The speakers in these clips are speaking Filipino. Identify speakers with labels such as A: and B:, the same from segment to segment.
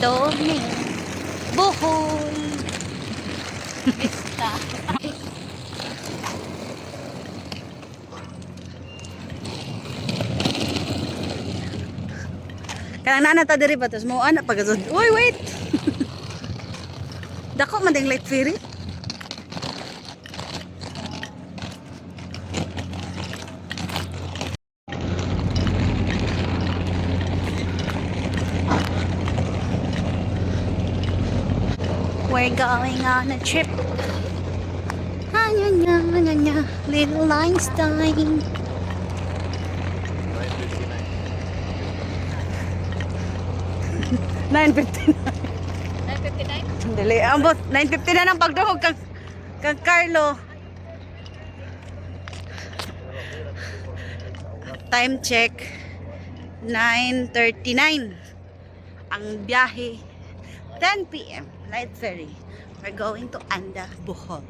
A: Dome. Bohol. Vista. Kanang nana ta diri pa tos mo ana pagazod. Uy, wait. Dako man ding light ferry. We're going on a trip. Little Einstein. 9:59. 9:59? Dili, ambot 9:50 na ng pagdahog kang Carlo. Time check 9:39. Ang biyahe 10 PM, light ferry. We're going to Anda, Bohol.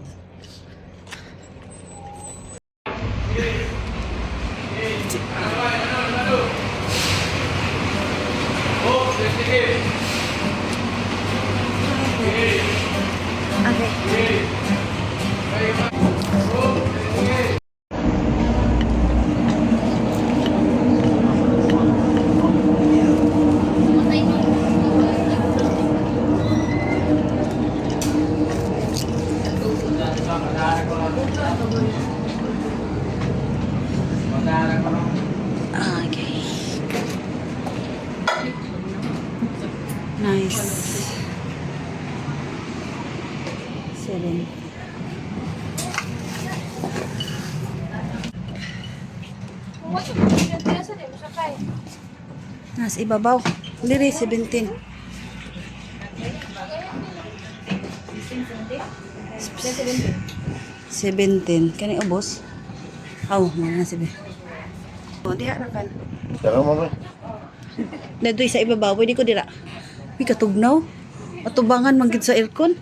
A: Okay. Okay. Nice. 7. Nas ibabaw. Diri 17. 17. Kani ubos? Aw, mana sibe. Oh, diha ra kan.
B: Tara mo.
A: Nadoy sa ibabaw, di ko dira. Uy, katugnaw. Atubangan man gid sa aircon.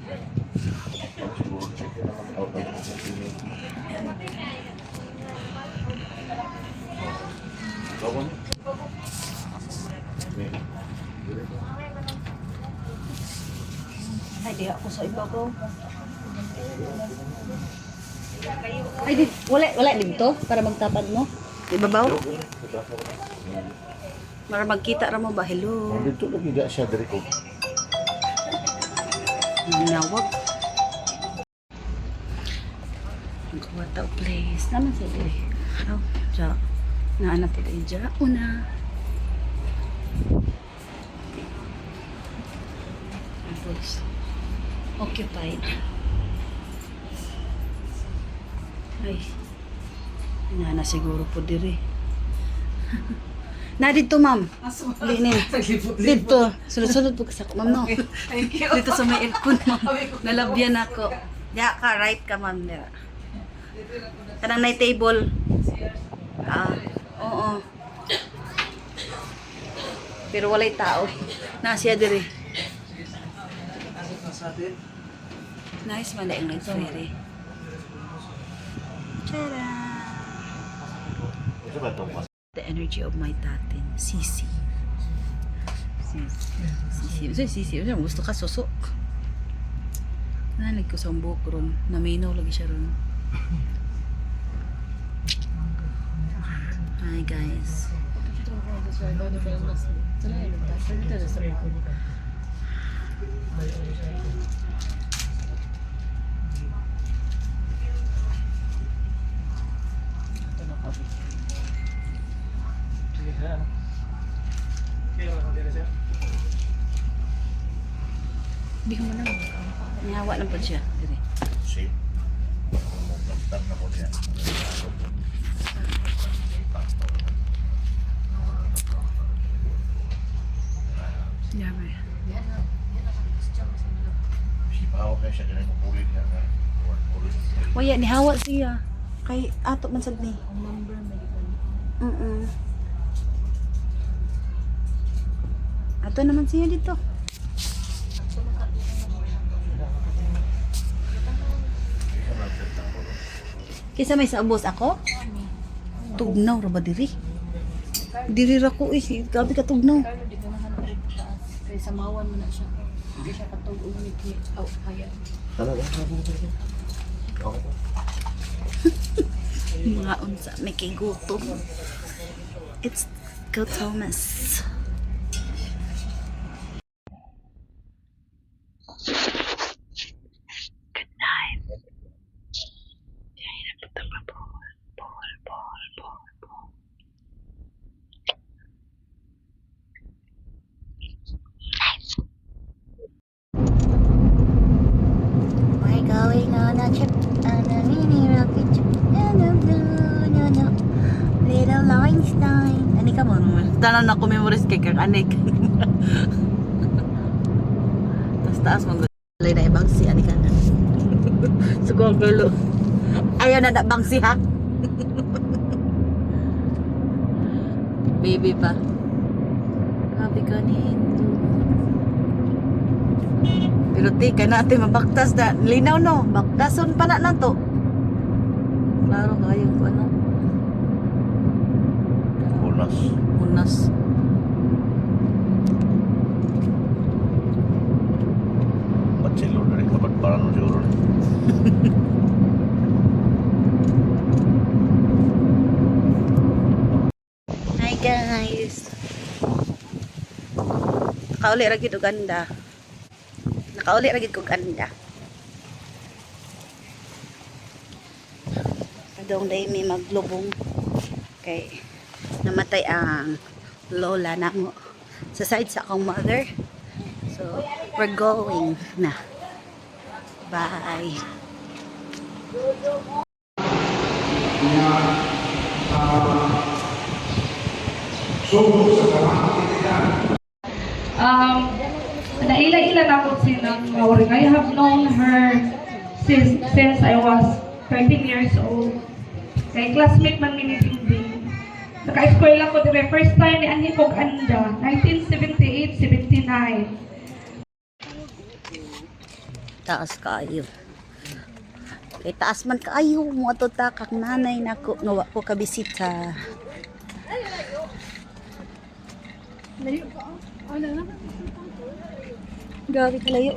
A: Ay, di ako sa ibabaw. Ay, di, wala dito para magtapad mo. Ibabaw? Para magkita ra mo ba? Hello.
B: Dito lagi da siya diri ko.
A: Nawag. Ang kawata place. Naman sa diri. Oh, ja. Naanap ko diri ja. Una. Tapos occupied. Ay. Na siguro po diri. Na dito, ma'am. Linin. Dito. Sunod-sunod po kasi ako, ma'am, no?
C: Thank you.
A: Dito sa may aircon, ma'am. Nalabyan ako. Diya ka, right ka, ma'am. Kanang night table. Oo. Pero walay tao. Nasya diri. Nice man ang night ferry. Tada!
B: Ito ba to?
A: The energy of my tatin, Sisi. Sisi. Gusto ka susok. Nalig ko sa buhok ron. Naminaw lagi siya ron. Hi guys. Hindi ko man lang. Nihawa lang po siya. Dili.
B: Si. Tang na mo diyan.
A: Yaman.
B: Si Pao kay siya dili mo pulit niya.
A: Waya, nihawa siya. Kay ato man sad ni.
C: Number medical.
A: Ato naman siya dito. Kisa may sa ubos ako? Tugnaw ra ba diri? Diri ra ko eh. Grabe ka tugnaw.
C: Di ko nahanap rin taas. Kaya Samawan mo na siya. Hindi siya katulog ni kaya.
A: Mga unsa, may kigutom. It's Go Thomas. Good night. We're going on a trip on a mini rocket ship. Little Einstein. Ani ka mo naman. Tanan na ko memories kay kang anik. Taas mo galay na ibang si ani ka na. Sugong gulo. Ayaw na na bang si ha. Baby pa. Grabe ka nito. Pero ti kay natin mabaktas na linaw no. Baktason pa na to. Klaro kayo ko ano.
B: Unas.
A: Unas.
B: Bachelor na rin kapag parang siguro.
A: Hi guys. Nakauli ra gid og ganda. Nakauli ra gid og ganda. Kadong day may maglubong kay namatay ang lola namo sa side sa akong mother. So, we're going na. Bye.
D: Naila-ila na ako silang Maureen. I have known her since I was 13 years old. Kay classmate man ni Bingbing. Naka-school lang ko dire. First time ni Annie Pog Anda, 1978-79.
A: Taas kayo. Kay taas man kayo mo ato ta kag nanay nako nga wa ko kabisita. Layo ka. Ano na? Grabe kalayo.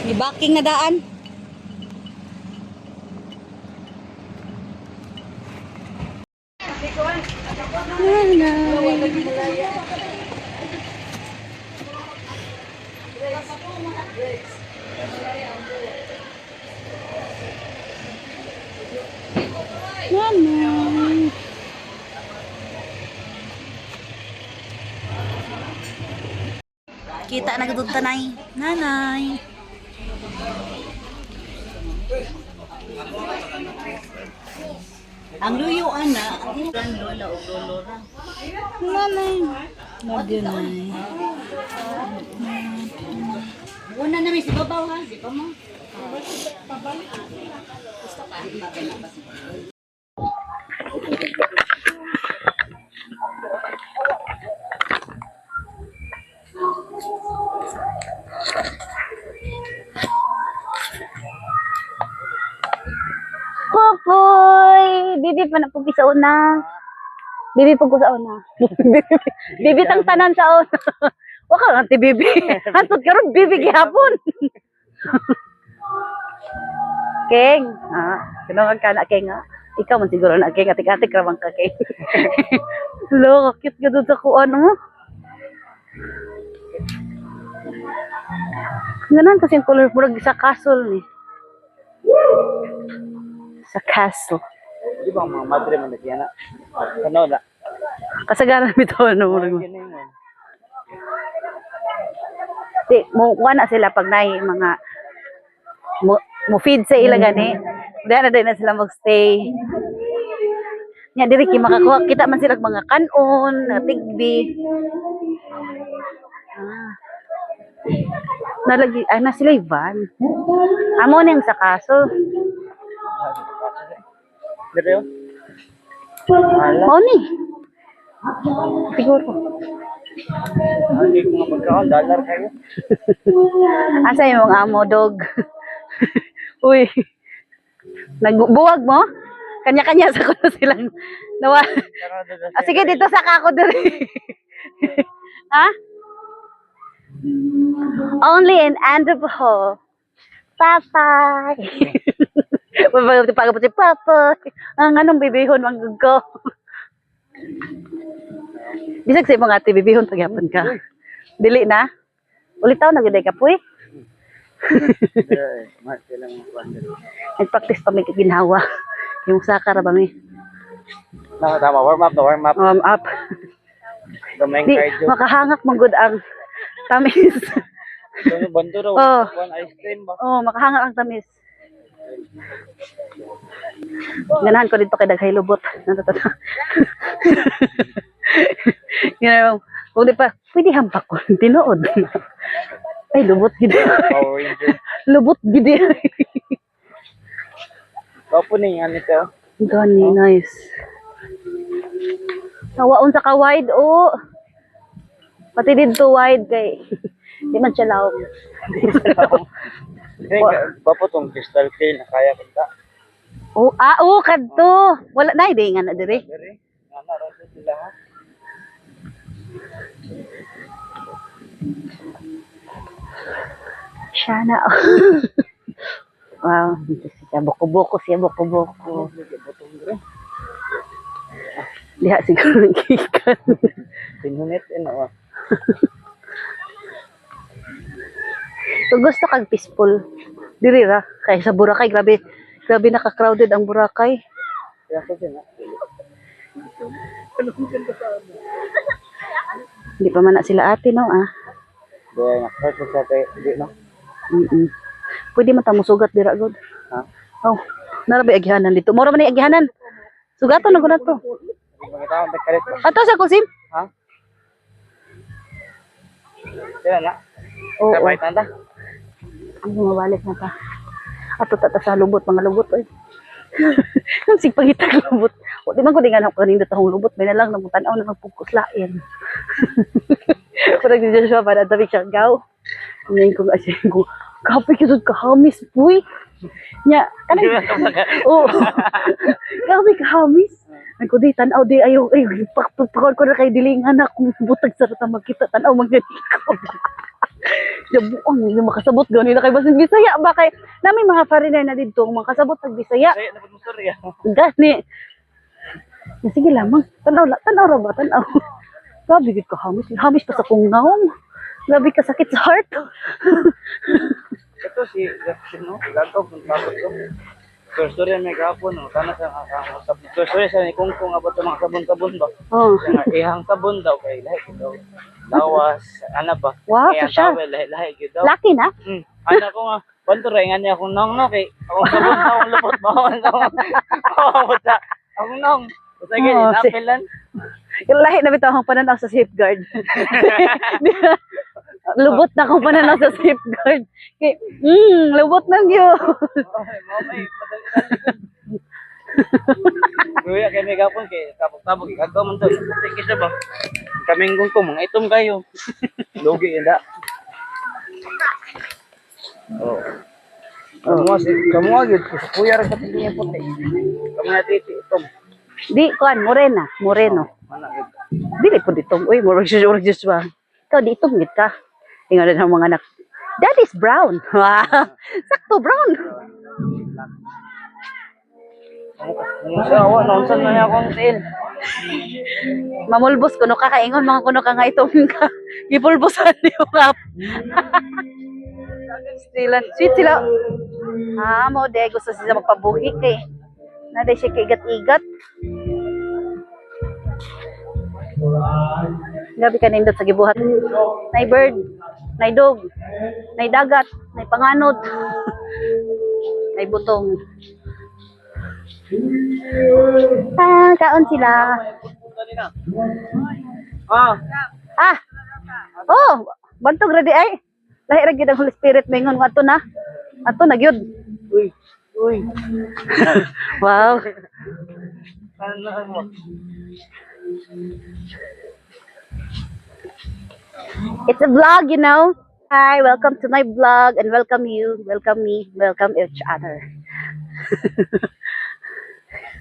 A: May backing na daan. Nanay. Kita na gudud tanay. Nanay. Ang luyo ana, ang lola o lolora. Nanay. Nanay. Una na may si babaw ha, di pa mo. Popoy! Bibi pa na po sa una. Bibi po ko sa una. Bibi tang tanan sa una. Waka nga ti bibi. Hantod karon bibi gihapon. Keng. Kinungan ka na Keng ha. Ikaw man siguro na Keng. Atik-atik ramang ka Keng. Lo, cute ka doon sa kuan mo. Ganan kasi yung color murag sa castle ni. Sa castle.
E: Di ba ang mga madre man na na? Ano na?
A: Kasagaran bitaw na murag. Di mo na sila pag nay mga mo feed sa ila gani. Dahil na sila magstay. Nya diri ki makakuha kita man sila mga kanon, tigbi. Nalagi na sila van. Amo ning sa castle.
E: Pero yun?
A: Mau ni. Siguro.
E: Hindi ko nga magkaon, dollar kayo.
A: Asa yung amo, dog? Uy. Nagbuwag mo? Kanya-kanya sa kuno silang nawa. Sige, dito sa kako diri. Ha? Only in Andabuho. Papa. Pagod si Papa. Ang anong bibihon manggug ko. Bisag sa mga ate bibihon pagyapon ka. Dili na. Ulitaw na gyud ka puy.
E: Smart sila mga kuwan.
A: Nag-practice pa may ginhawa. Yung sakara ba may
E: Tama, warm up na, warm up.
A: up.
E: Gamayng
A: Di,
E: cardio.
A: makahangak manggod ang tamis.
E: Ito yung bando daw.
A: Oh.
E: Kuwan ice cream ba?
A: Oh, makahangak ang tamis. Ganahan ko dito kay Daghay Lubot. Natatata. You know, kung di pa, pwede hampak ko. Tinood. Ay, lubot gid.
E: Power Ranger.
A: Lubot gid.
E: Kapo ni yan ito.
A: Gani, nice. Nawaon sa ka-wide, oh. Pati dito wide kay di man siya laog.
E: Bapo tong crystal clear na kaya kita.
A: Oh, kadto. Wala na di nga na dire.
E: Dere, nga ron sa sila ha.
A: Siya na. Wow, siya buko-buko siya buko-buko.
E: Botong dere.
A: Diha siguro gikan.
E: Tinunit ino.
A: So gusto kag peaceful. Diri ra kay sa Boracay grabe. Grabe naka-crowded ang Boracay.
E: Kaya ko din ha.
A: Hindi pa man na sila ate no ah.
E: Dere na first sa te, di no.
A: Pwede man ta mo sugat dira god.
E: Ha?
A: Oh, narabi agihanan dito. Mora man ni agihanan. Sugaton na ko na to.
E: Di ba kita ang kalit ba?
A: Ato sa kusim.
E: Ha? Sila na.
A: Oo.
E: Sabay tanda.
A: Ang mabalik na ta. Ato ta sa lubot mga lubot oy. Ang sigpangitag lubot. O di man ko dingan ako kanindot akong lubot, may na lang nagtanaw na magpugkos lain. Parang di siya para tabi siya gaw. Ngayon ko kasi ko kape kisod kahamis puy. Nya kanang oh. Kape kahamis. Ay ko di tanaw di ayo ay pakpakon ko na kay dilingan ako butag sa ta makita tanaw magani ko. Jabuang yung makasabot gani na kay basin Bisaya ba kay nami mga foreigner na didto mga kasabot pag Bisaya.
E: Saya na pud sorry.
A: Gani. Ya, sige lamang. Tanaw ra ba? Tanaw. Grabe gid ka hamis. Hamis pa sa kungawm. Grabe ka sakit sa heart.
E: Ito si no, gato pun tapos to. Story may gapon no, kana sa sabon. Story sa ni kungkung abot mga sabon-sabon ba.
A: Oh.
E: Nga ihang sabon daw kay lahi daw. Lawas, ana ba?
A: Wow,
E: Kaya
A: siya.
E: tawel lahi gid daw.
A: Lucky na.
E: Ana ko nga banto ra nga niya akong nong no kay akong sabon sa akong lupot mo sa. Akong nong. Sige,
A: Oh, si-
E: napilan.
A: Yung lahi na bitaw akong pananaw sa safeguard. Lubot na akong pananaw sa safeguard. Kay, lubot na yun.
E: Mamay, madali. Kuya, kay may gapon kay tabok-tabok ikagaw man to. Sige siya ba? Kaming kung mga itom kayo. Logi ida. Oh. Kamu agad sa kuya ra sa tingin puti. Kamu na titi itom.
A: Di, kuan, moreno.
E: Mana gid.
A: Dili po ditong, uy, murag just ba? Ikaw, di itong git ka. Ingat din ang mga anak. That is brown. Wow. Sakto, brown.
E: Awa, nonsan na niya akong tail.
A: Mamulbos kuno ka kaingon mga kuno ka nga itong ka. Gipulbosan niyo kap. Sweet sila. Mo de gusto sila magpabuhi kay. Naday siya kaigat-igat. Gabi ka nindot sa gibuhat. Nay bird, nay dog, nay dagat, nay panganod. Nay butong. Kaon sila.
E: Ah,
A: Oh, bantog ready ay. Lahi ra gyud ang Holy Spirit mingon nga ato na. Ato na gyud.
E: uy.
A: Wow.
E: Ano mo?
A: It's a vlog, you know. Hi, welcome to my vlog and welcome you, welcome me, welcome each other.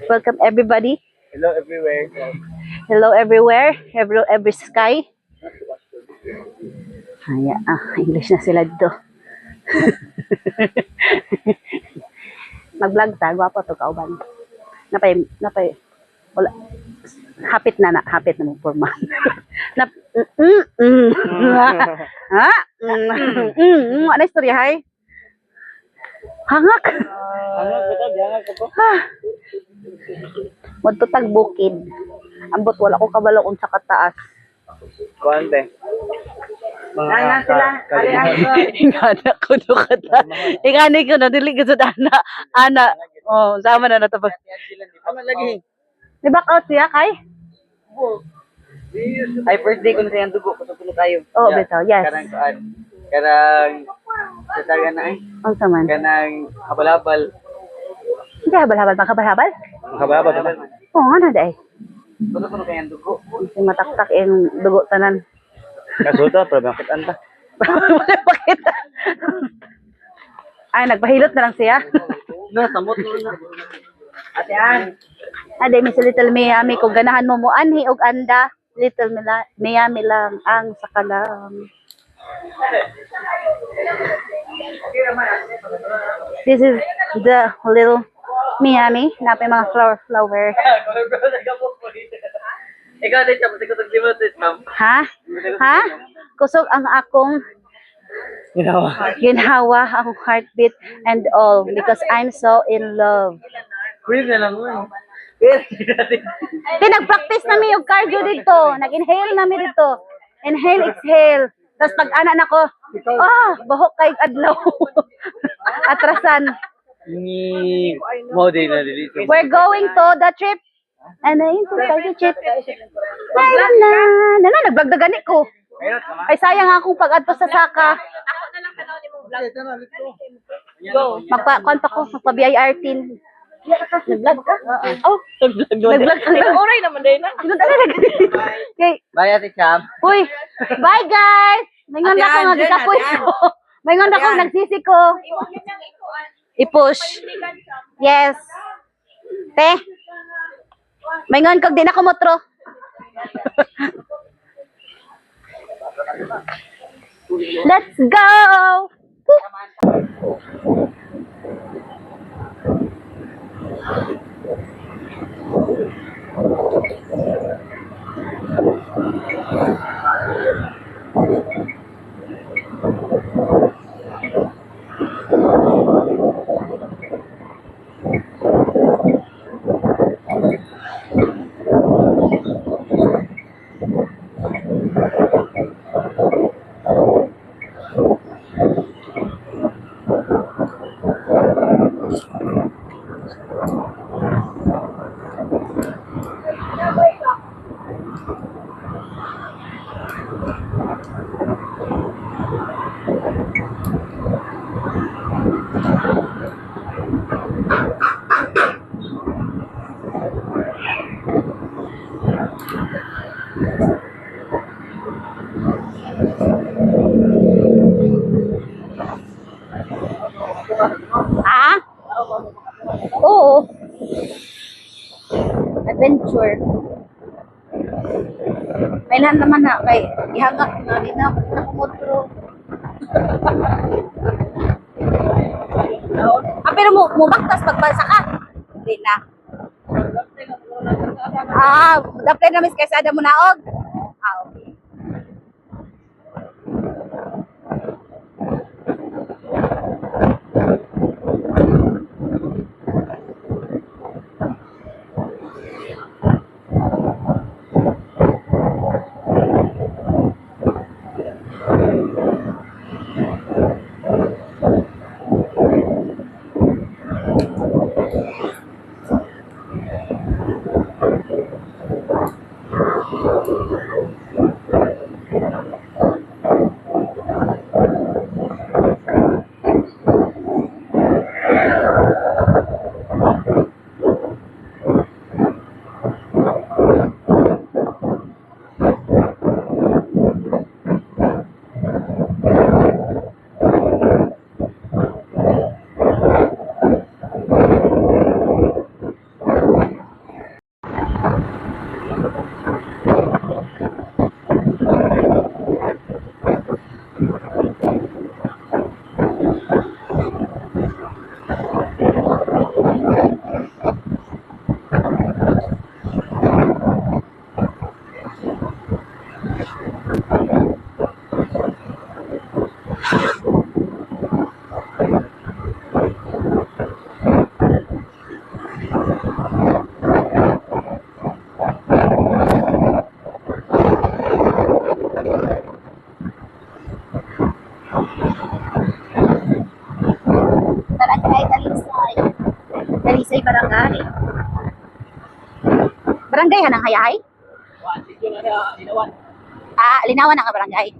A: Welcome everybody.
E: Hello everywhere.
A: Hello everywhere, every sky. English na sila dito. Mag-vlog ta, gwapo to kauban. Napay, wala. Hapit na mo forma. Ha? Ano istorya, hay? Hangak.
E: Ano ko diyan ko?
A: Wadto tag bukid. Ambot wala ko kabalo kung sa kataas.
E: Kuante.
C: Nana sila.
A: Ingana ko no kata. Ingani ko no dili ko sa ana. Oh, sama na to pag.
E: Ano lagi?
A: Di back out siya kay?
E: Ay birthday ko na sa dugo ko tayo.
A: Oo, bitaw, yes.
E: Karang tataga na ay.
A: Ang saman.
E: Kanang habal-habal.
A: Hindi habal-habal ba habal-habal?
E: Habal-habal.
A: Oo, ano dai?
E: Kuno kay dugo.
A: Kasi mataktak yung dugo tanan.
E: Kasuta pero bakit anta?
A: Wala pakita. Ay, nagpahilot na lang siya.
E: Na samot mo na. Ate Ann.
A: Ade, Miss Little Miami, kung ganahan mo mo anhi og anda, Little Miami lang ang sakalam. This is the little Miami. Napay mga flower.
E: Ikaw din siya, kasi kutog simutit, ma'am.
A: Ha? Ha? Kusog ang akong ginhawa, ang heartbeat and all because I'm so in love.
E: Breathe na lang mo.
A: Nag-practice na mi yung cardio dito. Nag-inhale na mi dito. Inhale, exhale. Tapos pag ana na ko, bahok kay adlaw. Atrasan.
E: Ni mo din na dito.
A: We're going to the trip. And then, to the trip. Nag-vlog na gani ko. Ay, sayang akong pag-adto sa Saka. Magpa-konta ko, magpa-BIR team. Nag-vlog ka? Oh, nag-vlog ka na.
C: Oray naman din na.
A: Okay.
E: Bye, Ate Cham.
A: Uy, bye guys! Mayroon ako nga gikapoy ko. Mayroon ako nagsisi ko. I-push. Yes. Te. Mayroon kag din ako motro. Let's go! Ah? Oo. Adventure. Kailan naman na kay ihangak na din na motro. Pero mo baktas pagbalsa ka. Hindi na. Dapat na mis kaysa ada mo naog. Okay. Barangay hanang hayay?
E: Wah, sityo na na, inawan.
A: Ah, linawan ang barangay.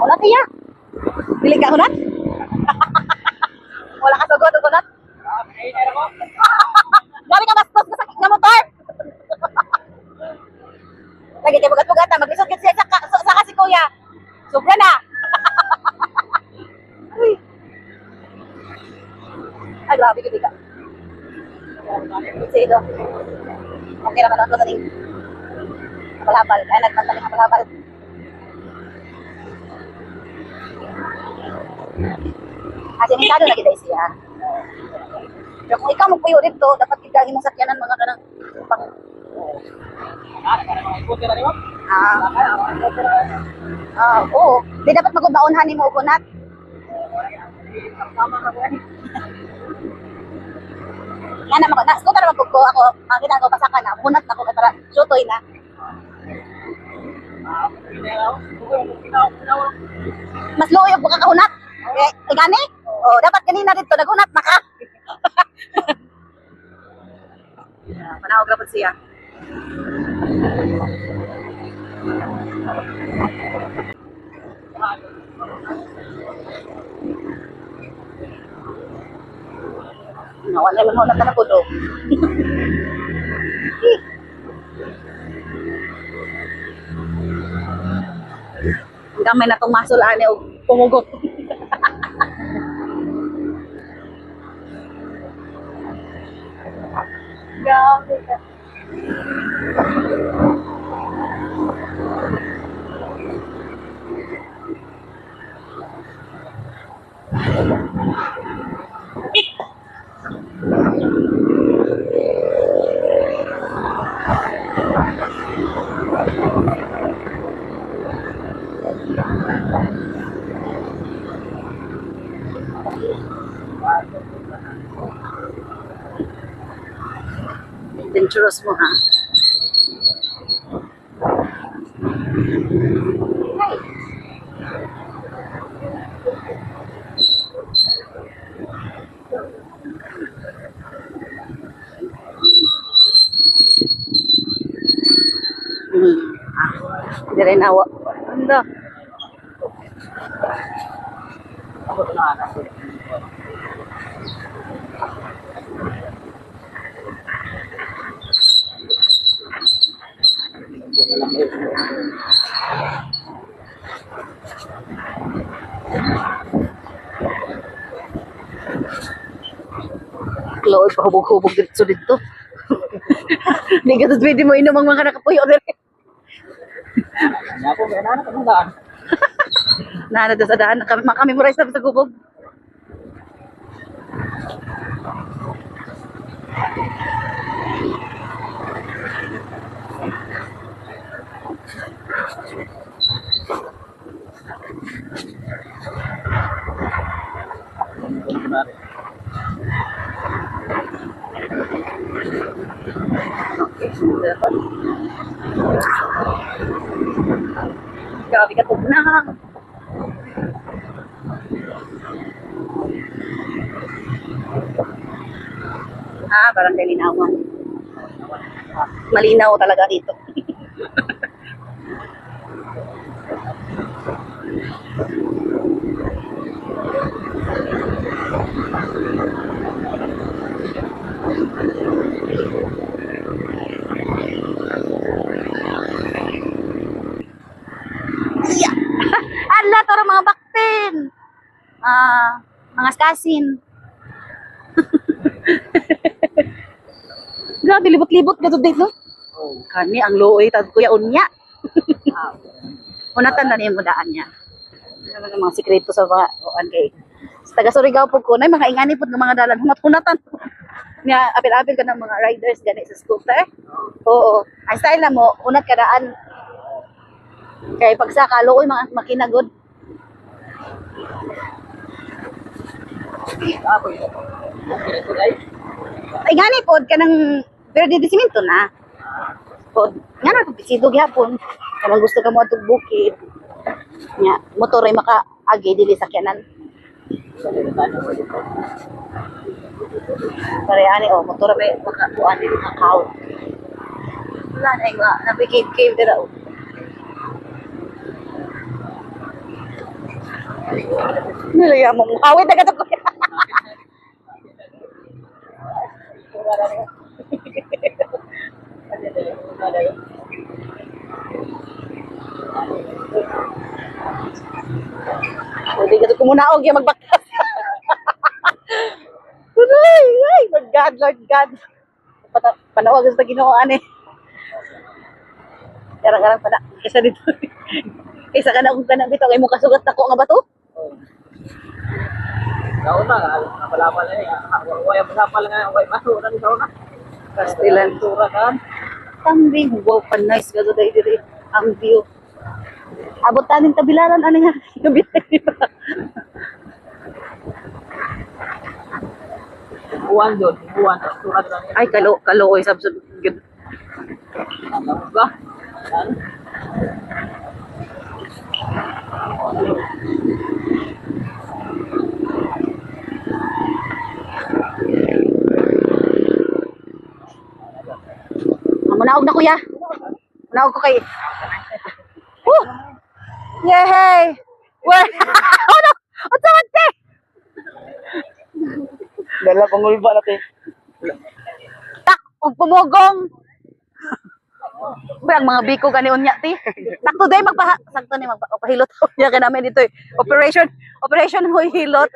A: Wala kaya? Dili ka hunat? Wala ka sugod og hunat? Dali ka bastos ka sakit nga motor. Lagi kay bugat-bugat na maglisod gid siya sa kasi kuya. Sobra na. Uy. Ay, grabe gid ka. Sige do. Okay naman ako sa ning. Palabal, ay nagpantali ka palabal. Kasi nintado na kita siya. Pero kung ikaw magpuyo dito, dapat kita imong sakyanan mga kanang pang oo. Di dapat magudnaunhan nimo og kunat. Ngana mako na scooter man ko ako, makita ko pasakan na, kunat na ko katara, sutoy na. Mas luoy og kakahunat. Eh, gani? Oh, dapat kanina dito nagunat na ka. Panawag rapod siya. Nawala lang ako na po do. Gamay na itong masol ani o pumugot. Grabe ka. Dangerous mo ha. Hindi rin awa. Ano? Lord, pahubog-hubog dito. Hindi ka pwede mo inom ang mga nakapuyo din.
E: Ako, may anak ang daan.
A: Nana doon sa daan, makamemorize na sa gubog. Grabe ka na. Barangay Linawan. Malinaw talaga dito. Yeah. Ala, tara mga baktin. Mga skasin. Grabe, libot-libot ka dito. Kani, ang looy, tad kuya unya. Unatan na niya mo daan niya. Ano ang mga sikreto sa mga kay. Sa taga Surigao po ko, na mga ingani po ng mga dalan. Hunat-hunatan. Nga, apil-apil ka ng mga riders gani sa scooter. Oo. Ang style na mo, unat ka daan. Kaya pagsaka, looy mga makinagod. Ay gani pod ka ng verde de simento na. Pod, nga na pag pisidog yapon. Kung gusto ka mo atong bukid. Nya, motor ay maka-agi dili sakyanan. Pare ani motor ay maka-kuan dili makaw. Wala na nga, napikid-cave dira. Nilaya mo, awit na ka to. Hindi ka ito kumunaog yung magbakas. Ay, Lord God, Lord God. Panawag sa ginoon eh. Karang-karang pa na. Isa dito. Isa ka na kung ka na bito. Kaya mo kasugat ako nga ba to?
E: Nauna, napalapal na niya. Huwag malapal nga, huwag masura ni Sauna.
A: Kastilan.
E: Sura kan.
A: Kambing. Wow, pan nice. Gato tayo dito. Ang view. Abot tanin tabilaran. Ano nga? Gabi
E: Buwan doon, buwan. Surat lang niya.
A: Ay, kalooy. Sabsud.
E: Ano ba? Yan.
A: Munaog na kuya. Munaog ko kay. Woo! Yay! Where? Oh no! What's up, ate?
E: Dala pangulba natin.
A: Tak! Huwag pumugong! Ba, ang mga biko gani unya ti. Tak today sakto ni magpahilot niya ka namin dito. Operation Huy Hilot.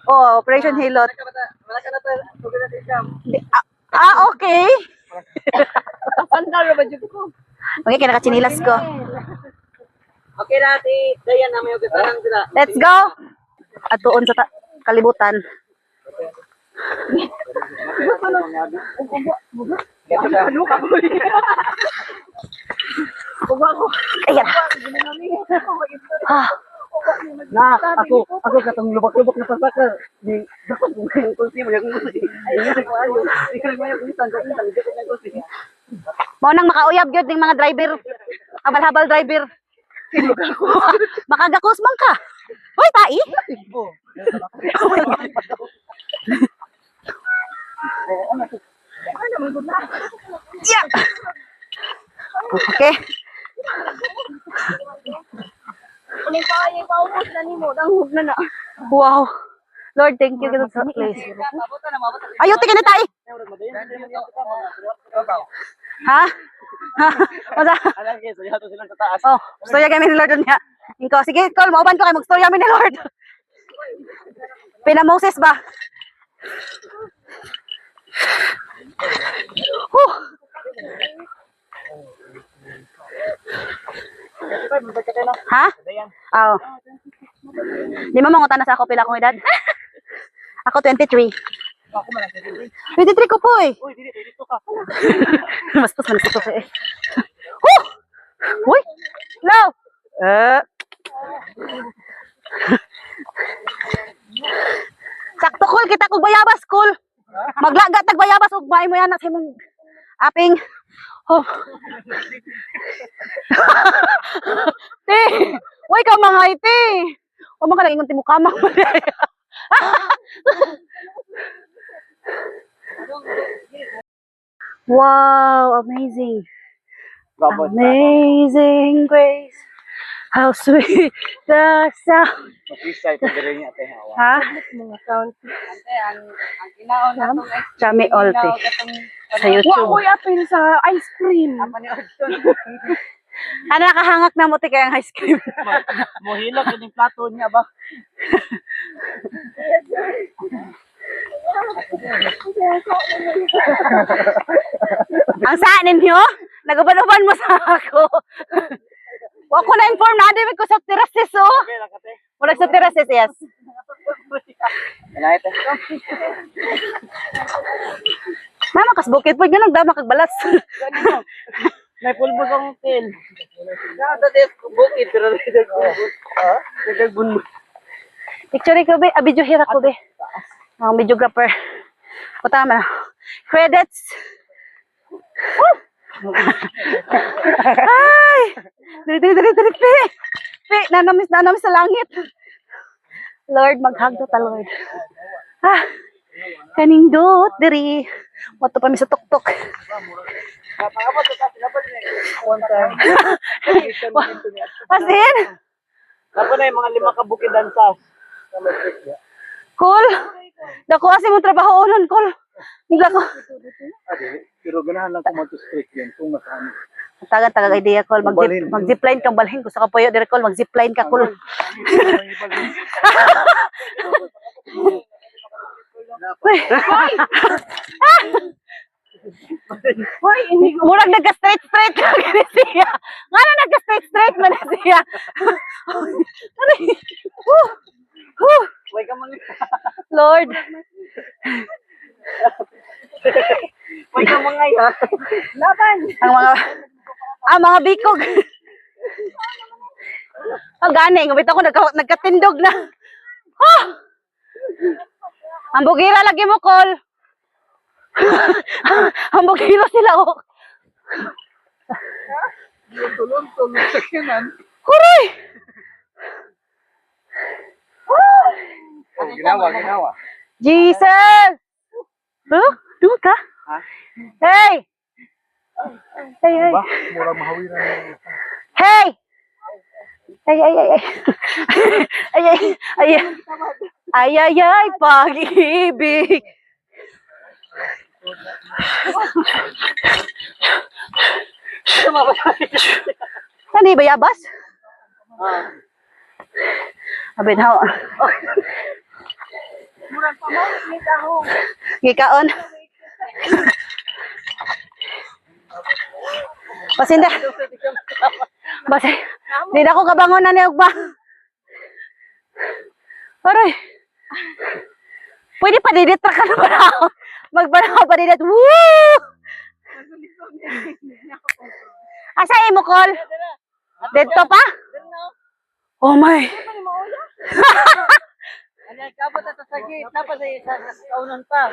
A: Oh, Operation Hilot.
E: Wala ka na tayo. Huwag na tayo.
A: Okay.
C: Sandal ba dyan ko?
A: Okay, kaya nakachinilas ko.
E: Okay na, ati. Dayan na may ugasanan sila.
A: Let's go! At tuon sa kalibutan. Ayan.
E: Na, ako katong lubak-lubak na pasaka. Di dapat mo yung kulsi mo yung kulsi. Ayun ko ayo. Di ka may kulitan ko intan dito na kulsi.
A: Mao nang makauyab gyud ning mga driver. Habal-habal driver. Makagakos man ka. Hoy, tai. Yeah. Okay.
C: Ano pa ay paubos na nimo, danghog na na.
A: Wow. Lord, thank you for this place. Ayo, tingin na tayo. Ha? Masa?
E: Alam kayo, so yato sila sa taas.
A: Oh, storya kami ni Lord niya. Inko, sige, call, mauban ko kayo, mag-storya kami ni Lord. Pina-Moses ba? Huh. Ha? Oo. Di mo mangutan na sa ako pila kong edad? Ako 23.
E: Ako man ang
A: 23 ko po eh.
E: Uy, dito ka.
A: Bastos man ito eh. Huh! Uy! No! Sakto cool, kita ko bayabas cool. Maglaga tagbayabas ug maay mo yan sa imong aping. Oh. Te, way ka mga ite. O man ka lang ingon timo kamang. Wow, amazing.
E: Gabot.
A: Amazing grace. How sweet the sound.
E: Mapisa ito dire niya te hawa.
A: Ha?
C: Mga count. Ante, ang kinaon na itong ice
A: Chami Olte. Sa YouTube.
C: Uy, apil sa ice cream.
A: Ano nakahangak na mo ti kayang ice cream?
E: Mohilak yung plato niya ba?
A: Ang saan ninyo? Nagabanuban mo sa ako. Wa ko na inform na di ko sa terraces oh.
E: Okay lang kate.
A: Wala sa terraces yes.
E: Wala ito.
A: Mama kas bukid pud ganun dama kag balas.
E: May pulbos ang til. Nada des bukid pero dagbun. Ha? Dagbun.
A: Picture ko be, video hira ko be. Ang videographer. O tama na. Credits. Ay! Dili, pe. Pe, nanamis sa langit. Lord, maghagdo ta, Lord. Ah, kanindot, diri. Wato pa mi sa tuktok.
E: Napakabot ka dapat ni. One time.
A: As in,
E: Dapat na yung mga 5 ka bukidan sa.
A: cool. Dako kasi mo trabaho nun, cool. Nigla ko.
B: Pero ganahan lang ko mag-streak yun kung nasaan.
A: Taga idea, cool.
B: Balhin.
A: Mag-zipline kang balhin. Gusto ka po yun, dire, cool. Mag-zipline ka, cool. Uy! Hoy, murag nagka-straight ka gani siya. Nga na nagka-straight man na siya. Ano yun?
E: Way ka man.
A: Lord.
E: Way ka mga ya.
C: Laban.
A: Mga bikog. Ang gani, ngumit ako nagkatindog na. Ah! Ang bugira lagi mo, Col. Ang bugira sila, oh.
B: Tulong sa kinan.
A: Huray!
B: Ginawa.
A: Jesus! Huh? Doon ka?
E: Ha?
A: Hey! Hey!
B: Murang mahawiran.
A: Hey! Ay! Ay, pag-ibig. Ano ba yabas? Abin how? Gikaon. Pasinda. Basta, di na ako kabangon na niyog ba? Aray. Pwede pa diditra ka na ba? Magbanaw pa didit. Woo! Asa imo, Col? Dito pa? Oh my.
E: Ano kabot at sa gate tapos ay sa kaunan pa.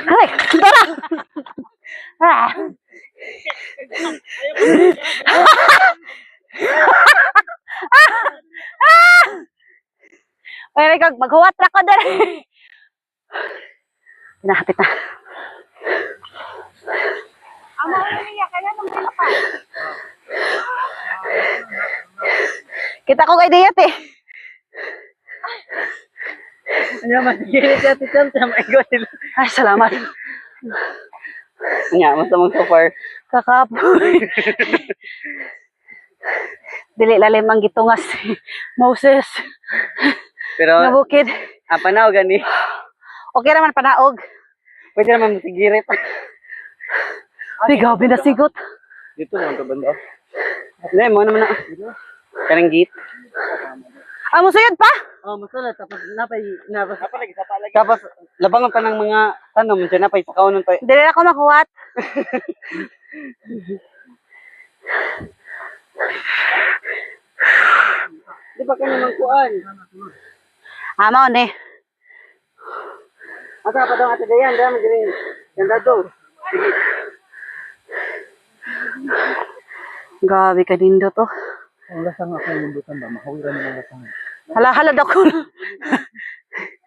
A: Ay, tara! Ah. Pwede kag maghuwat ra ko dali. Pinahapit na.
C: Amo niya kaya nang pa.
A: Kita ko kay Diyat eh.
E: Ano man gilit sa tiyan sa mga gawin.
A: Ay, salamat.
E: Nya, mas mong so far.
A: Kakapoy. Dili lalim ang gitungas si Moses.
E: Pero
A: Nabukid.
E: panaw gani.
A: Okay naman panaog.
E: Pwede naman musigirit.
A: Ay, gabi na sigot.
E: Dito lang to banda. Hindi, mo naman na. Kanang gate.
A: Ah, musuyod pa?
E: Oh, masala tapos napay lagi sa palagi. Tapos labangan pa ng mga tanong mo napay sa kaunon pa.
A: Dili na ako makuwat.
E: Di ba kanya mang kuan?
A: Amaw ni.
E: Asa pa daw ate dayan, dami diri. Ganda do.
A: Gabi ka din to.
B: Ang lasang ako yung bundutan ba? Mahawiran mo ng lasang.
A: Hala, hala daw ko.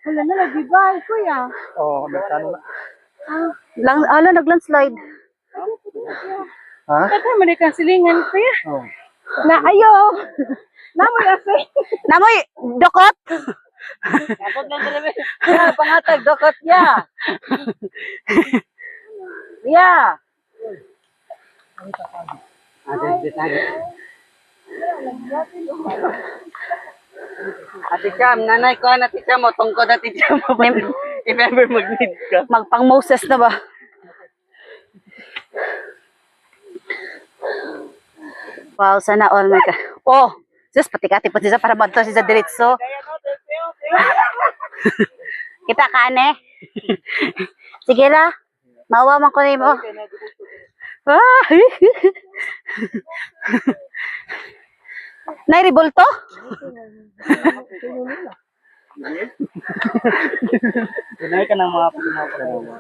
C: Wala na lagi ba, kuya?
B: Oo, may tanong na.
A: Hala, nag-landslide.
B: Ha?
C: Kaya mo kang silingan, kuya.
B: Oo.
C: Na ayo. Namoy ase.
A: Namoy, dokot.
E: Kapag lang dalawa. Ya, pangatag dokot ya. Ya. Ate Cham, nanay ko Ate Cham, mo tungkod Ate Cham mo. If ever mag-need ka.
A: Magpang Moses na ba? Wow, sana all my God. Oh, sus, pati-kati pa siya para banto siya sa diretso. Kita ka, ane? Sige na. Mawa man ko na mo. Ah! Nairibulto?
E: Nanay ka ng mga pinapagawa.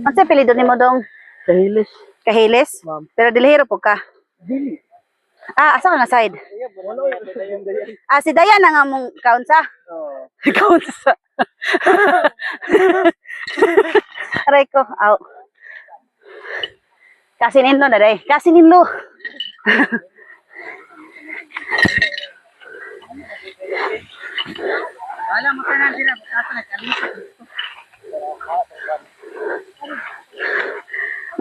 A: Ang sa pilido ni mo dong?
E: Kahilis.
A: Kahilis? Pero dilihiro po ka.
E: Dili.
A: Ah, asa ka nga side? Ah, si Dayan na nga mong kaunsa?
E: Oo.
A: Kaunsa. Aray ko, aw. Kasininlo na day. Kasininlo.
E: Wala mo ka na sila. Asa na kami.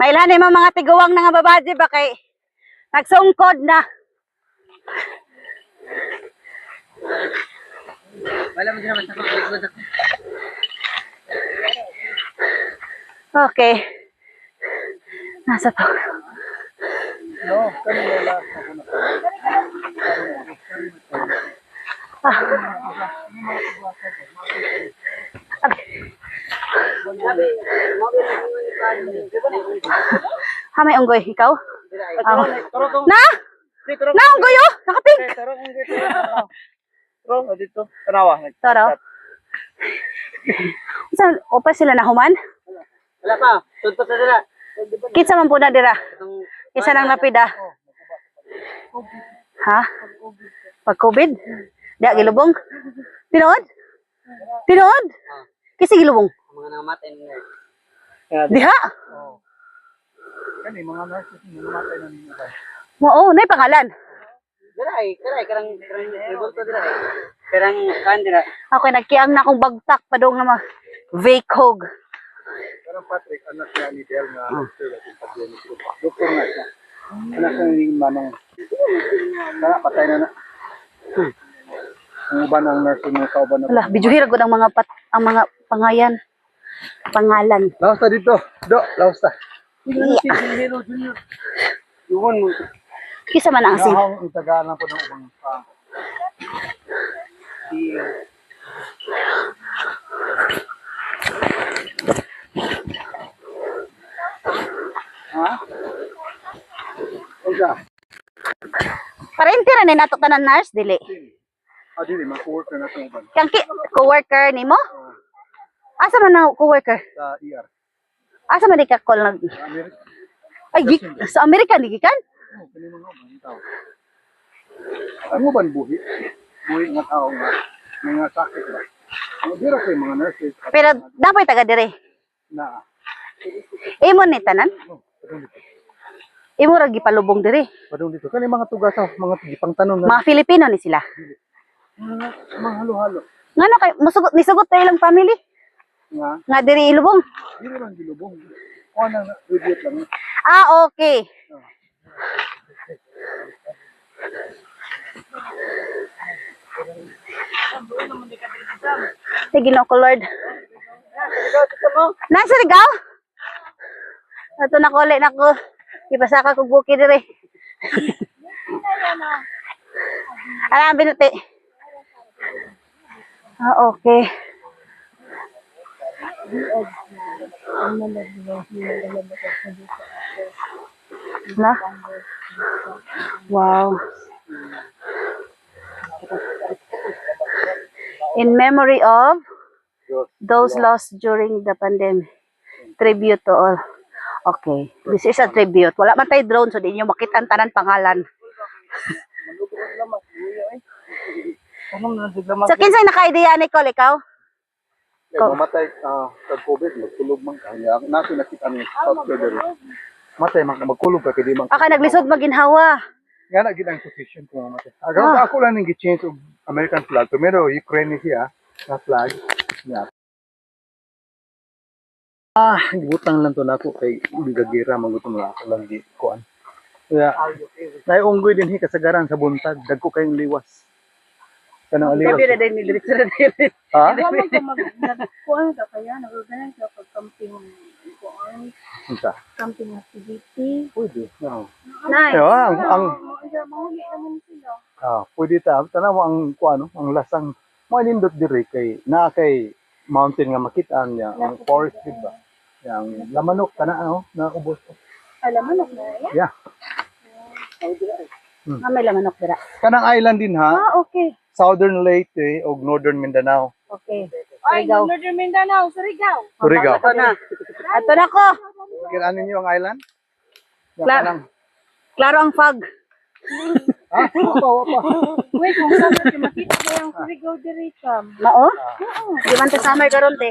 A: Mailan mo mga tiguwang na nga babaji ba kay nagsungkod na.
E: Wala mo din naman sa paglikod ako.
A: Okay. Nasa to. Ha, may unggoy. Ikaw? Ako. Na? Na, unggoy oh! Nakapink!
E: Taro, dito. Tanawa.
A: Toro. Saan? Opa sila nahuman?
E: Wala pa. Tuntot na sila.
A: Kitsa man po na dira. Isa ng lapida. Ha? Pag-COVID? Di, gilubong? Tinood? Tinood? Kasi gilubong?
E: Mga nangamatay nila.
A: Diha?
B: Kani, mga nurses na namatay na ninyo ba?
A: Oo, na pangalan.
E: Diray, karang rebulto diray. Karang kan dira.
A: Ako nagkiang na akong bagtak pa doon nga mga Vacog.
B: Parang Patrick, anak niya ni Del nga doktor nga siya. Anak niya ni Manong. Kaya patay na na. Ang uban ang nurse mo kauban na.
A: Wala, bijuhira ko ng mga ang mga pangayan. Pangalan.
B: Lausta dito. Do, lausta.
E: Hero Junior. Yun mo.
A: Kisa man ang asin.
B: Ang itagalan po ng ubang pa. Ha? Unsa?
A: Parente ra ni nato tanan nurse dili.
B: Ah, dili, mag-work na itong uban.
A: Kang co-worker nimo? Asa man ang co-worker?
B: Sa ER.
A: Asa man di ka call nag
B: Sa Amerika.
A: Ay, sa Amerika di gikan?
B: Oh, kani mga uban tao. Ang uban buhi. Buhi nga tao nga. Mga sakit ba. Ang dira kay mga nurses.
A: Pero dapat taga dire.
B: Na.
A: Imo ni tanan?
B: Oh, padung dito.
A: Imo ra gipalubong dire.
B: Padung dito. Kani mga tugasaw, mga gipang tanong nga.
A: Mga Filipino ni sila.
B: Mga halo-halo.
A: Ngano kay musugot nisugot tayo lang family?
B: Nga.
A: Nga diri ilubong.
B: Dili lang gilubong. O na review lang.
A: Ah, okay. Sige, Ginoo ko Lord. Nasa Ligaw? Ato na ko, ulit na ko. Ipasaka ko buki dire. Alam, binuti. Ah, okay. Na? Wow. In memory of those lost during the pandemic. Tribute to all. Okay. This is a tribute. Wala man tayo drone, so di nyo makita ang tanan pangalan. So, kinsay naka-idea ni Cole, ikaw?
B: Kaya mamatay sa COVID, magkulog man ka. Natin nakita ni South Korea. Matay, magkulog ka, kaya di man.
A: Aka naglisod maginhawa.
B: Nga na ginang position ko mamatay. Ako lang yung gi-change of American flag. Primero, Ukraine siya, na flag. Yeah. Gibutang lang to na ako kay gagira magutom na ako lang di kuan. Kaya naiunggoy din kasagaran sa buntag, dagko kayong liwas. Kanang aliwas.
A: Sabi na din ni Diretso na din.
B: Ha?
C: Kuan ka kaya nag-organize ka pag camping kuan,
B: Unsa?
C: camping activity.
B: Pwede. No.
A: Nice.
B: Yo, ang
C: Mahuli naman sila.
B: pwede ta tanaw ang kuan ang lasang malindot diri kay na kay mountain nga makita niya ang forest di ba? Yang lamanok kana na ubos.
C: Alam mo na yan?
B: Yeah.
A: May lamanok dira.
B: Kanang island din ha.
A: Okay.
B: Southern Leyte o Northern Mindanao.
A: Okay.
C: Ay,
A: Surigao.
C: Northern Mindanao, Surigao.
B: Surigao.
A: Ato na. Ato na ko.
B: Kilala niyo ang island? Yan
A: Kla-
B: kanang
A: Klaro ang fog.
B: wapa.
C: Wait, kung saan natin makita ba yung Surigao dirita?
A: Mao? Di man ta summer karon te.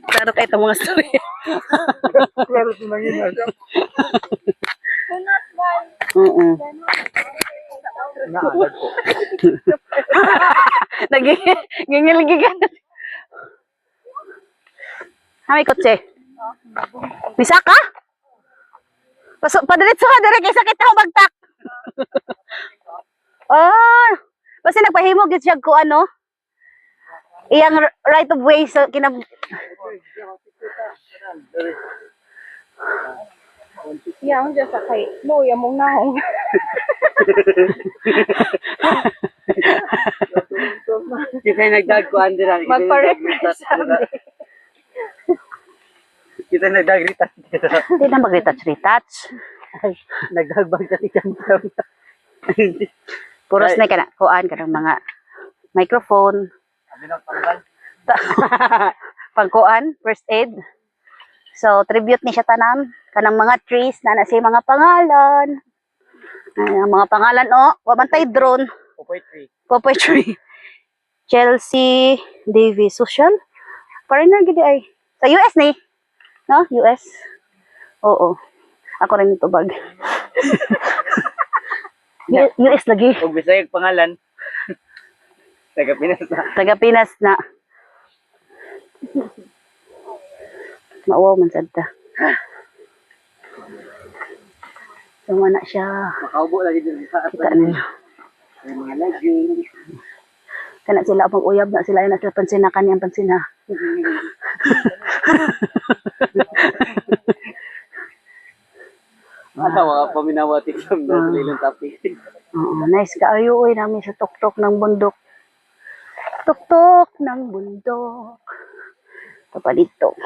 A: Klaro kay itong mga story.
B: Klaro ito nang ina.
C: Kunat ba?
A: Oo.
B: Naalag ko.
A: Nagingilgigan. May kotse. Bisa ka? Padiretso ka, dire kay sakit ako bagtak. Oh, basta nagpahimo gid siya ko ano. Iyang right of way sa kinab
C: Yeah, ang dyan sa kay. No, yung mong nahong.
E: Kita nagdag ko andira.
C: Magpa-represent.
E: Kita nagdag retouch.
A: Hindi na mag-retouch.
E: Nagdagbag sa tikang.
A: Puros na ka na. Kuan ka ng mga microphone.
E: Abi na panggal.
A: Pagkuan, first aid. So, tribute ni siya tanan. Kanang mga trees na siya mga pangalan. Ang mga pangalan, wa man tay drone.
E: Poetry.
A: Popoy tree. Chelsea Davis. Social? Parang na gidi ay. Sa US ni. No? US. Oo. Ako rin ito bag. US lagi.
E: Ug bisayag pangalan. Taga Pinas na.
A: Taga Pinas na. Maawaw man sad ta. Tuma na siya.
E: Makaubo lagi din sa
A: Kita ninyo.
E: may mga lagi.
A: Kana sila pag uyab na sila na sila pansin na kaniyang pansin ha.
E: Mga paminawati sa ilang topic.
A: Oo, nice kaayo oy namin sa tuktok ng bundok. Tuktok ng bundok. Tapa dito.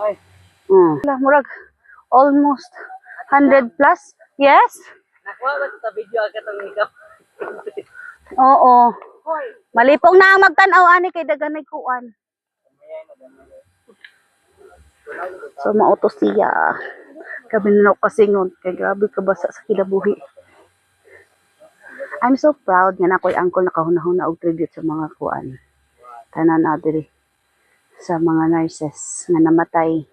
E: Ay.
A: Wala, murag almost 100 plus. Yes?
E: Nakuha ba sa video agad ang ikaw?
A: Oo. Malipong na ang magtanaw ani kay daganay kuan. So mautos siya. Kabi na kasingon kay grabe ka basa sa kilabuhi. I'm so proud nga nakoy uncle nakahunahuna og tribute sa mga kuan. Tanan na diri sa mga nurses nga namatay.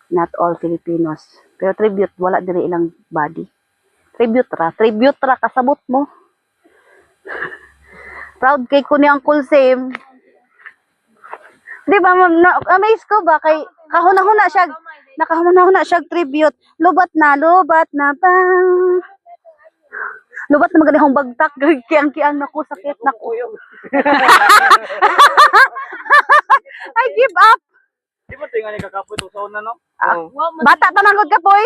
A: Not all Filipinos. Pero tribute wala diri ilang body. Tribute ra kasabot mo. Proud kay ko ni Uncle Sam. Di ba, amaze ko ba kay kahuna-huna siya, nakahuna-huna siya tribute. Lubat na ba? Lubat na magandang bagtak. Kiang-kiang nako, sakit nako. I give up.
E: Di mo tingnan ni kakapoy to sa una no?
A: Bata pa manggod ka, boy.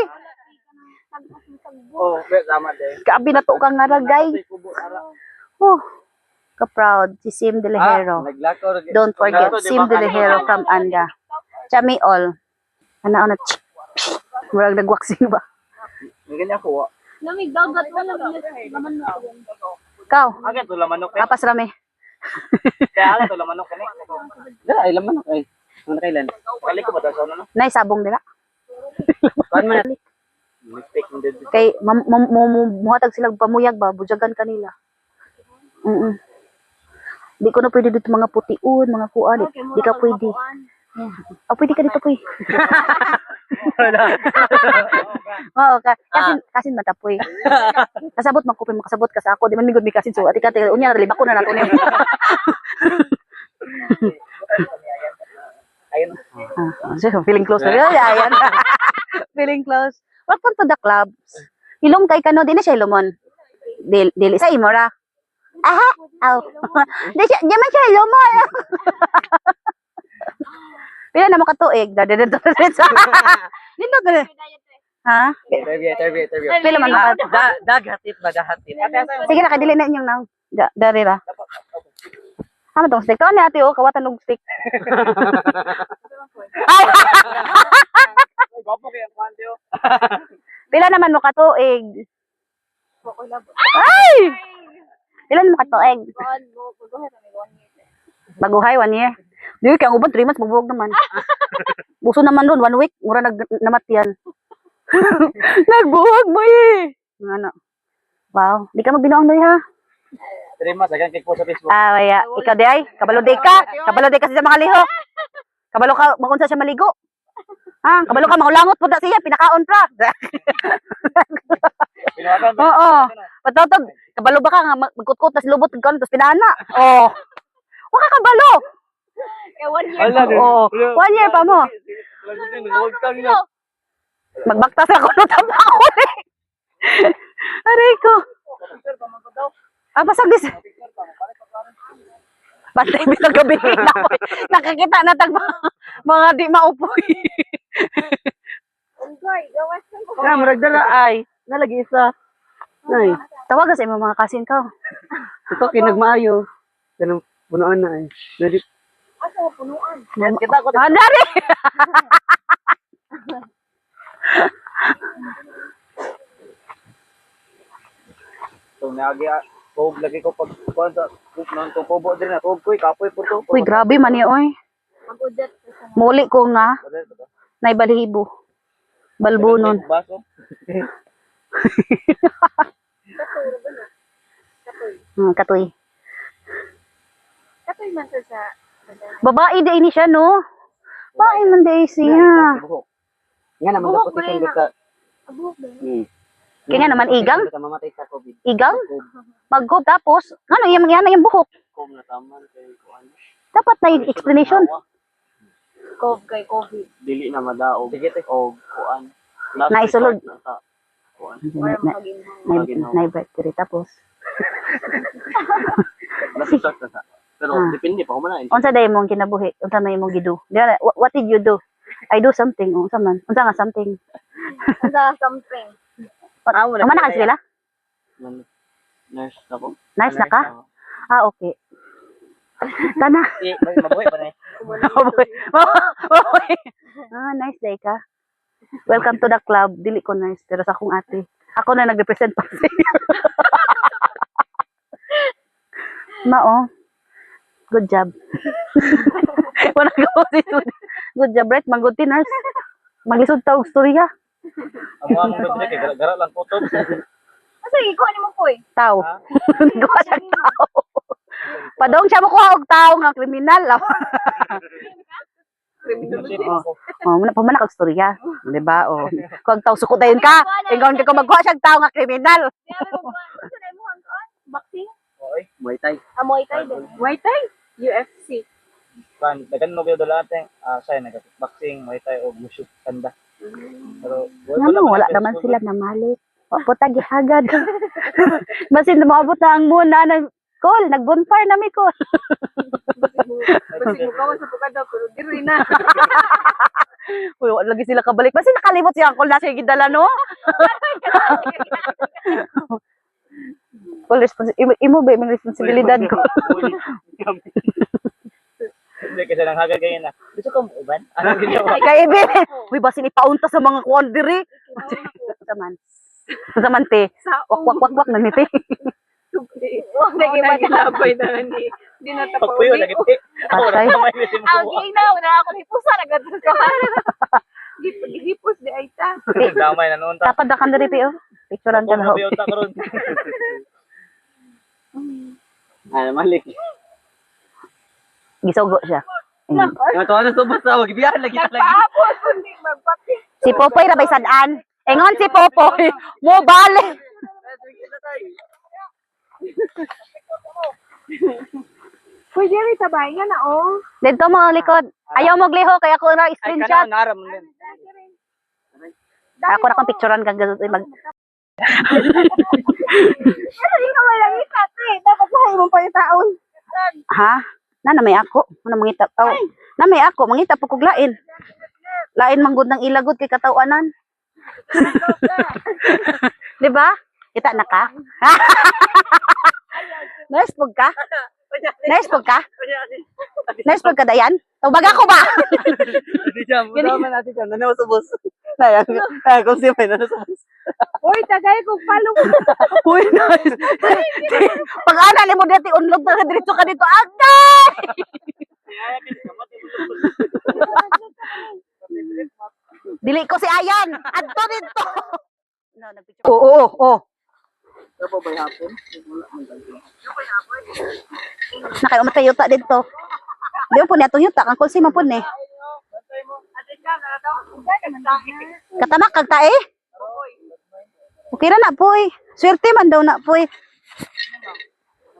E: Oh, tama din.
A: Kabi na to kang naragay. Oh, ka-proud. Si Sim De Lejero.
E: Naglakaw.
A: Don't forget, Sim De Lejero from Anda. Chami all. Ana-ana. Murag nag-waxing ba?
E: Ang ganyan ko.
C: Lamig dagat wala naman na.
A: Ikaw,
E: Agad to lamanok eh.
A: kapas rami.
E: Kaya agad to lamanok kani. Dala ay lamanok ay. Ano kailan? Kali ko ba daw sa ano no?
A: Nay, sabong dila.
E: Kuan man. Mistake mo din.
A: Kay, muhatag silang pamuyag ba? Bujagan kanila. Di ko na pwede dito mga putiun, mga kuan. Di ka pwede. Oh, pwede ka dito, puy. Oo, kasin matapoy. Kasabot man ko makasabot ka sa ako. Di man migod mi kasin so ati ka unya na lima ko na nato ni.
E: Ayun.
A: So, feeling close na rin. Ayan. Feeling close. Welcome to the club. Ilong kay kano din na siya ilumon. Dili sa imora. Aha. Aw. Di siya, di man siya ilumon. Pila na mo katuig. Nindot na. Ha?
E: Interview.
A: Pila man mo ka.
E: Daghatit ba dahatit?
A: Sige na, kadili na inyong nang. Darira. Ano tong stick? Kawan ni ate o, kawatan ng stick. Ay!
E: Gopo kaya kwante oh.
A: Pila naman mo katuig. Ay! Pila naman mo katuig. Baguhay, 1 year. Di, kaya uban, 3 months, magbuwag naman. Buso naman doon, 1 week, mura namatyan. Nagbuwag mo eh. Ano? Wow, di ka magbinuang doy ha?
E: 3 months agan kay ko sa Facebook.
A: Ah, waya. Ikaw di ay? Kabalo di ka? Kabalo di ka sa mga liho? Kabalo ka, magunsa siya maligo? Ah, kabalo ka, mahulangot po siya, pinakaon pra.
E: Pinawagan ba?
A: Oo. Patotog, kabalo ba ka nga magkutkot tas lubot ka tas pinana? Oh. Wala ka kabalo.
C: Eh 1 year.
A: Oo. 1 year pa mo. Magbaktas ako no tama ako eh. Aray ko. Ah, basag dis. Bantay mi gabi na ako. Nakakita na tag mga di maupoy.
C: Enjoy, gawas ko.
A: Na murag dala ay. Nalagi isa. Nay, tawagan sa imong mga kasin ka. Ito kinagmaayo. Ganun punuan na ay. Dali.
C: Asa punuan?
E: Kita ko.
A: Ah, dari.
E: So nagi kog lagi ko pag kuan sa nang kubo din na kog koy kapoy po to.
A: Uy, grabe man ni oy.
C: Magudat sa
A: Muli ko nga nay balihibo. Balbunon.
E: Baso.
A: Katoy.
C: katoy man sa
A: Babae day ni siya no. Babae man day siya.
E: Nga naman
C: Buhok
E: dapat
C: ba yun?
E: isin ka.
C: abuk ba?
A: Kaya naman igang?
E: Ka mamatay sa COVID.
A: Igang? Maggob tapos ano yung yan yung buhok.
E: Kom na taman kay kuan.
A: Dapat na yung explanation.
C: Kov kay COVID.
E: Dili na madaog. Sige te. O kuan.
A: Naisulod.
E: Kuan.
C: Para makaging
A: Na-birthday tapos.
E: Nasa sa. Pero
A: Ah.
E: depende pa ko man.
A: Unsa day mong kinabuhi? Unsa may mong gidu? What did you do? I do something. Unsa man? Unsa nga something?
C: Asa something.
A: Ang mana ka sila?
E: Nurse ako.
A: Nice na ka? Ah, okay. Tana.
E: Mabuhay pa na eh.
A: Mabuhay. Mabuhay. Ah, nice day ka. Welcome to the club. Dili ko nice, pero sa akong ate. Ako na nag-represent pa sa iyo. Mao. Good job. Wala ko si Good job, right? Mangguti nurse. Maglisod tawag storya.
E: Ang mga mong ganda kay gara-gara lang po to.
C: Asa iko ni mo koy?
A: Tao. Gawa siyang tao. Padong siya makuha og tao nga kriminal. Oh, muna pa man kag storya, di ba? Oh. Kung tao suko dayon ka, ingon ka ko magkuha siyang tao nga kriminal.
C: Asa na mo hangkon? Boxing?
E: Oy, Muay Thai.
C: Muay Thai din. Muay Thai? UFC.
E: Kan dagan mo gyud dala ate. Say nag-boxing, Muay Thai o mushu kanda. Pero
A: Ano, wala naman sila na malit. Puta gihagad. Basin na maabot na ang muna na call, nagbonfire na mi call.
C: Basi mo kawan sa pukada pero diri na.
A: Uy, wala lagi sila kabalik. Basin nakalimot siya ang call na siya gidala no. Call imo ba yung responsibilidad ko.
E: Hindi kasi nang hagag ganyan na. Gusto ko mo uban? Ano ginawa?
A: Kay ibe. Uy, basin ipaunta sa mga kuan diri. Saman te. Wak nangiti.
C: Sige maglabay na ni. Di na
E: Pagpuyo lagi po.
A: Patay.
C: Ang ginaw na ako ni pusa nagatus ka. Gipos di ay ta.
E: Damay na noon ta.
A: Tapad na kan diri pi oh. Picturean ka na ho.
E: Pagpuyo ta karon. Malik.
A: Gisugo siya.
E: Nga to ano to basta wag biyahe lagi ta lagi.
C: Paapos kundi magpati.
A: Si Popoy ra bay sad-an. Engon si Popoy. Mo bale.
C: Pwede rin sabay nga na oh.
A: Dito mga likod. Ayaw mo gliho kaya ako na
E: Ay
A: screenshot.
E: kana naram din.
A: Ako na kong picturean kag mag
C: Kasi ikaw may langit ate. Dapat mahay mo pa yung taon.
A: ha? Na may ako. Ano mangita? Oh. Na may ako mangita po kog lain. Lain manggod ng ilagod kay katawanan. Di ba? Kita na ka? Nice pug ka? Nice pug ka? Nice pug ka dayan? Tawag ako ba?
E: Di jam, sama natin jam. Nanaw sa bus. Sayang. Kung siya may nanaw sa bus.
C: Uy, tagay kong palong.
A: Uy, nice. Pag ana ni mo dito unlog na diretso ka dito agay. Dili ko si Ayan. Adto dito. No, nagpicture. Oo.
E: Ano ba hapon?
A: Nakay umatay yuta dito. Di po niya yuta kang kulsi man po ni. Katamak kag tae. Okay ra na poy. Swerte man daw na poy.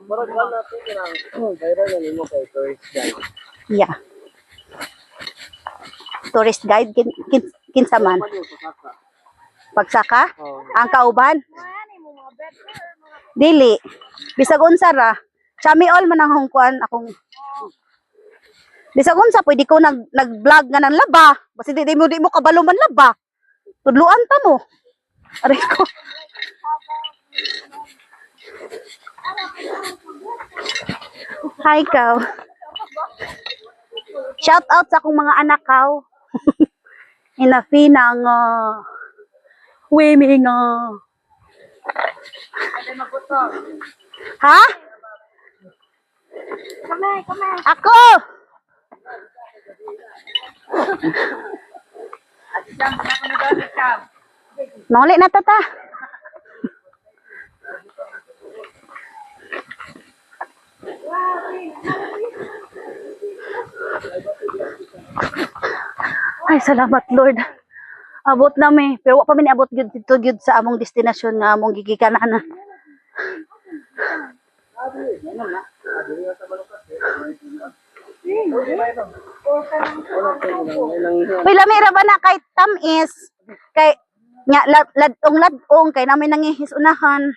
E: Marag wala natin lang. Viral na nimo kay tourist guide.
A: Yeah. Tourist guide kinsa man. Pagsaka? Ang kauban? Dili. Bisag unsa ra. Chami all man ang hungkuan akong bisag unsa pwede ko nag-vlog nga ng laba. Basta di mo kabalo man laba. Tudluan ta mo. Aray ko. Hi, Kaw. Shout out sa akong mga anak, Kaw. Inafinang Wiming Ha?
C: Kamay.
A: Ako! Noli na tata. Ay, salamat Lord. Abot na mi. Pero wa pa mi abot gyud dito gyud sa among destinasyon nga among gigikanan. Uy, lamira ba na kay tamis? Kay nga ladong kay namin nangihis unahan.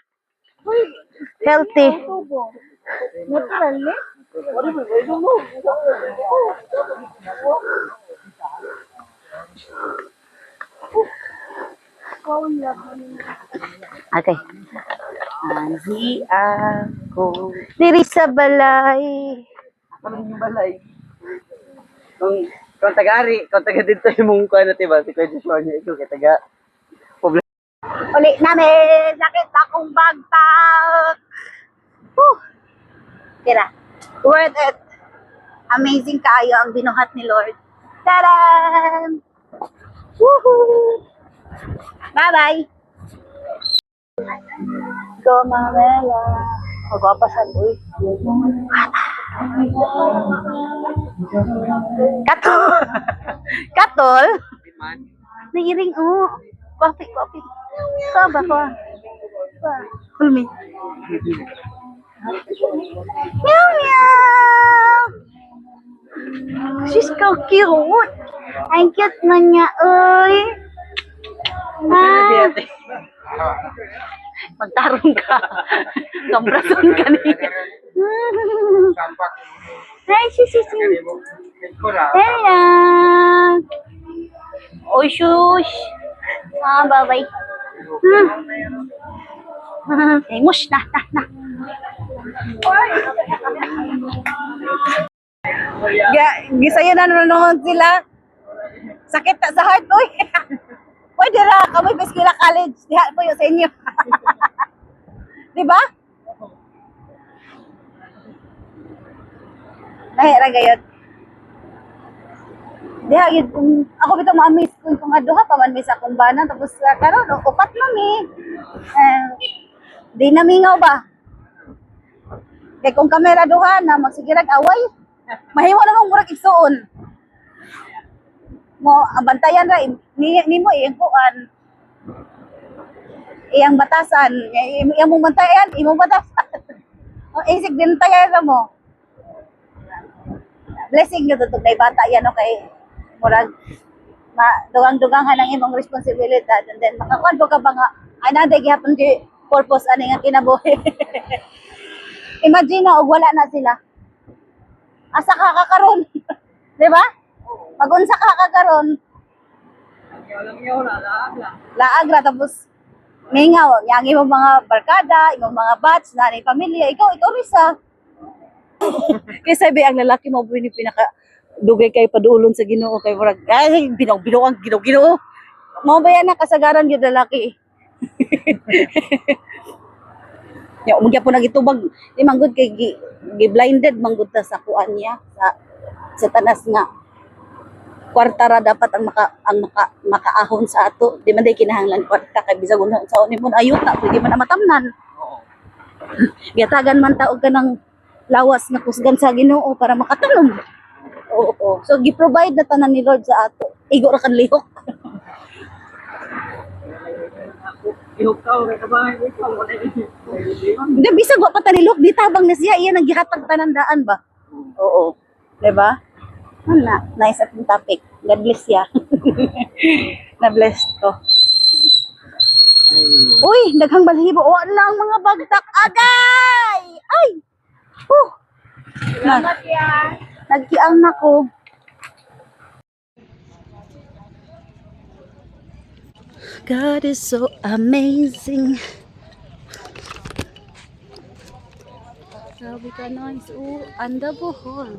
A: Healthy.
C: Natural ni?
A: Okay. Anzi ako diri sa balay.
E: Ako yung balay. Kung taga dito yung kuha na tiba, si Kuya Joshua niya, ikaw kaya taga.
A: Uli namin, sakit akong bagtak. Tira, worth it. Amazing kaayo ang binuhat ni Lord. Taran! Woohoo! Bye-bye! Go, Mamela. Magpapasan, uy. Katol! Katol? Nairing, oh. Coffee. Saba ko. Hulmi. Meow, meow. She's so cute. Ang cute man niya, uy. Ah. Magtarong ka. Kambrason ka niya. Hi, si. Hello. Oy, shush. Bye-bye. Eh, mush na. Gisaya na nanonood sila. Sakit na sa heart, uy. Pwede ra, kami Pesquila College. Diha po yung sa inyo. Di ba? Nahira gayot. Diha, ako bitaw ma-miss ko kung aduha pa man miss akong bana. Tapos karon upat na mi. Di na mingaw ba? Kaya kung kamera duha na magsigirag away, mahiwa na mong murag igsuon. Mo abantayan ra ni mo iyang kuan. Iyang batasan, iyang mong bantayan, imong batasan. O isig din tayan ra mo. Blessing nyo tutog na bata yan o kay murag dugang-dugangan ang imong responsibilidad and then makakuan po ka ba nga another gihapon kay purpose ani nga kinabuhi. Imagine na og wala na sila. Asa ka kakaron? Di ba? Pag unsa ka kakaron? Laag ra tapos mingaw, yang imong mga barkada, imong mga batch, nanay pamilya, ikaw risa. Kaya sabi ang lalaki mo pinaka dugay kay padulon sa Ginoo kay murag ay binog ang Ginoo. Mao ba yan na kasagaran gyud lalaki. Ya umugya po nagitubag di manggod kay gi-blinded manggod ta sa kuan niya sa tanas nga kwarta ra dapat ang makaahon sa ato. Di man day kinahanglan kwarta kay bisag unsa sa ni mo ayot na pwede man na matamnan. Gatagan man taog ka ng lawas nga kusgan sa Ginoo para makatanom. Oo. So gi-provide na tanan ni Lord sa ato. Igo ra kan lihok. Hindi bisag wa pa ta nilihok di tabang na siya iya nang gihatag tanan daan ba. Oo. Di ba? Ana, nice atong topic. God bless ya. Na bless to. Uy, daghang balhibo. O lang mga bagtak agay. Ay. Salamat yan. Nagkiang na ko. God is so amazing. Sabi ka nice. Anda Bohol.